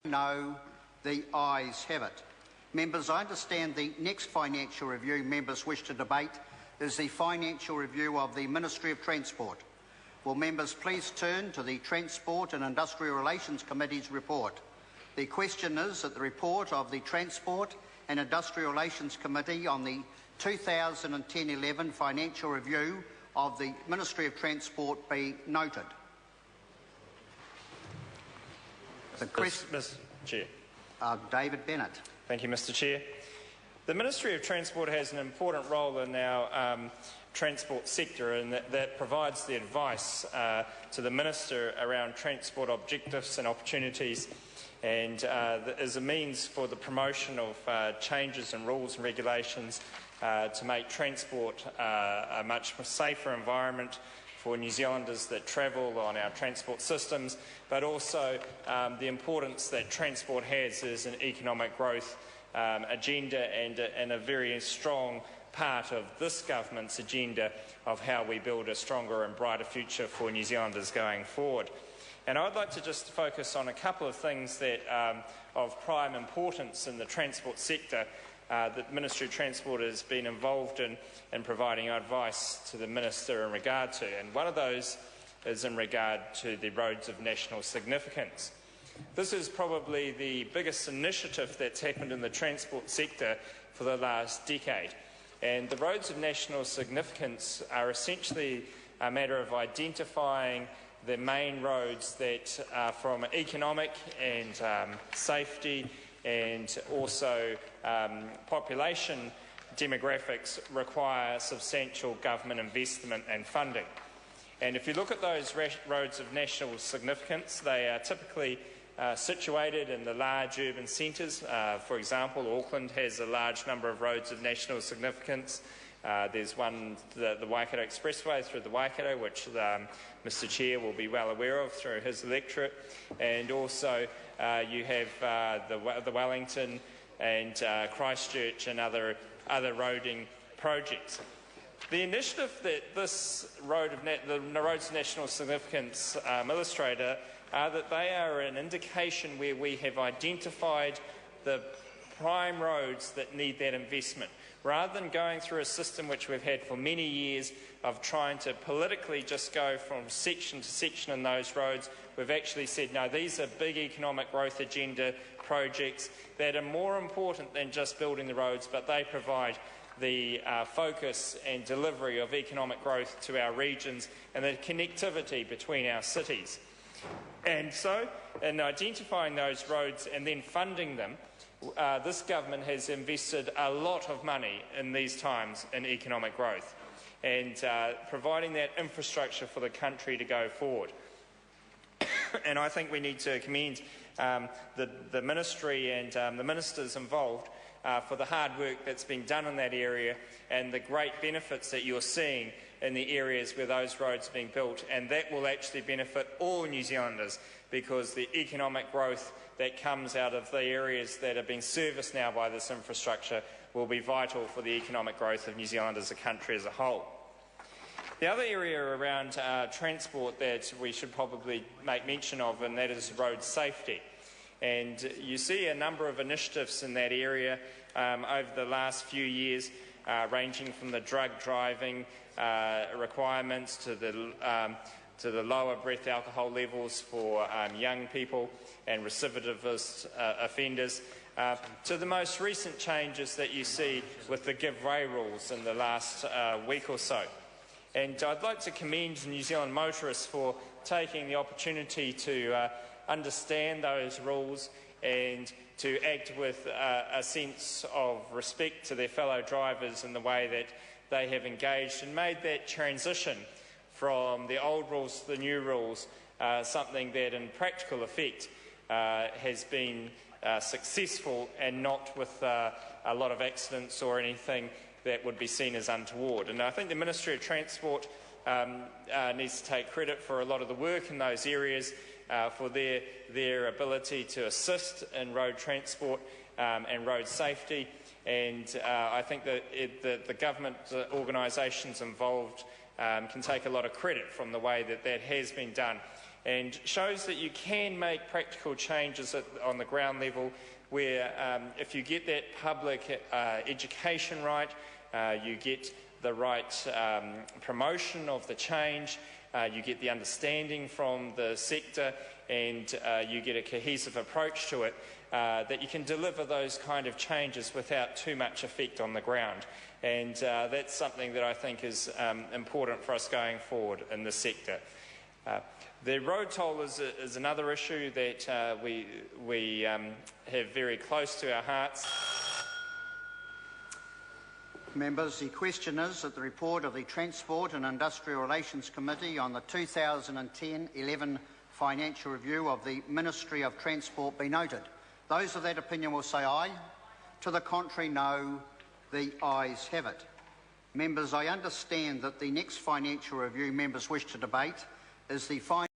No, the ayes have it. Members, I understand the next financial review members wish to debate is the financial review of the Ministry of Transport. Will members please turn to the Transport and Industrial Relations Committee's report. The question is that the report of the Transport and Industrial Relations Committee on the 2010-11 financial review of the Ministry of Transport be noted. Mr. Chair. David Bennett. Thank you, Mr. Chair. The Ministry of Transport has an important role in our transport sector, and that provides the advice to the Minister around transport objectives and opportunities, and is a means for the promotion of changes in rules and regulations to make transport a much safer environment for New Zealanders that travel on our transport systems, but also the importance that transport has as an economic growth agenda and a very strong part of this government's agenda of how we build a stronger and brighter future for New Zealanders going forward. And I'd like to just focus on a couple of things that of prime importance in the transport sector that the Ministry of Transport has been involved in providing advice to the Minister in regard to. And one of those is in regard to the roads of national significance. This is probably the biggest initiative that's happened in the transport sector for the last decade. And the roads of national significance are essentially a matter of identifying the main roads that from economic and safety and also population demographics require substantial government investment and funding. And if you look at those roads of national significance, they are typically situated in the large urban centres. For example, Auckland has a large number of roads of national significance. There's one, the Waikato Expressway through the Waikato, which Mr. Chair will be well aware of through his electorate, and also you have the Wellington and Christchurch and other roading projects. The initiative that this the Roads of National Significance illustrate are that they are an indication where we have identified the prime roads that need that investment. Rather than going through a system which we've had for many years of trying to politically just go from section to section in those roads, we've actually said, no, these are big economic growth agenda projects that are more important than just building the roads, but they provide the focus and delivery of economic growth to our regions and the connectivity between our cities. And so, in identifying those roads and then funding them, this government has invested a lot of money in these times in economic growth and providing that infrastructure for the country to go forward. And I think we need to commend the Ministry and the ministers involved for the hard work that's been done in that area and the great benefits that you're seeing in the areas where those roads are being built, and that will actually benefit all New Zealanders because the economic growth that comes out of the areas that are being serviced now by this infrastructure will be vital for the economic growth of New Zealand as a country as a whole. The other area around transport that we should probably make mention of, and that is road safety. And you see a number of initiatives in that area over the last few years, ranging from the drug driving requirements to the lower breath alcohol levels for young people and recidivist offenders, to the most recent changes that you see with the give way rules in the last week or so. And I'd like to commend New Zealand motorists for taking the opportunity to understand those rules and to act with a sense of respect to their fellow drivers in the way that they have engaged and made that transition from the old rules to the new rules, something that in practical effect has been successful and not with a lot of accidents or anything that would be seen as untoward. And I think the Ministry of Transport needs to take credit for a lot of the work in those areas, for their ability to assist in road transport and road safety. And I think that the government organisations involved can take a lot of credit from the way that has been done. and shows that you can make practical changes on the ground level where if you get that public education right, you get the right promotion of the change, you get the understanding from the sector, and you get a cohesive approach to it, that you can deliver those kind of changes without too much effect on the ground. And that's something that I think is important for us going forward in the sector. The road toll is another issue that we have very close to our hearts. Members, the question is that the report of the Transport and Industrial Relations Committee on the 2010-11 financial review of the Ministry of Transport be noted. Those of that opinion will say aye. To the contrary, no. The ayes have it. Members, I understand that the next financial review members wish to debate is the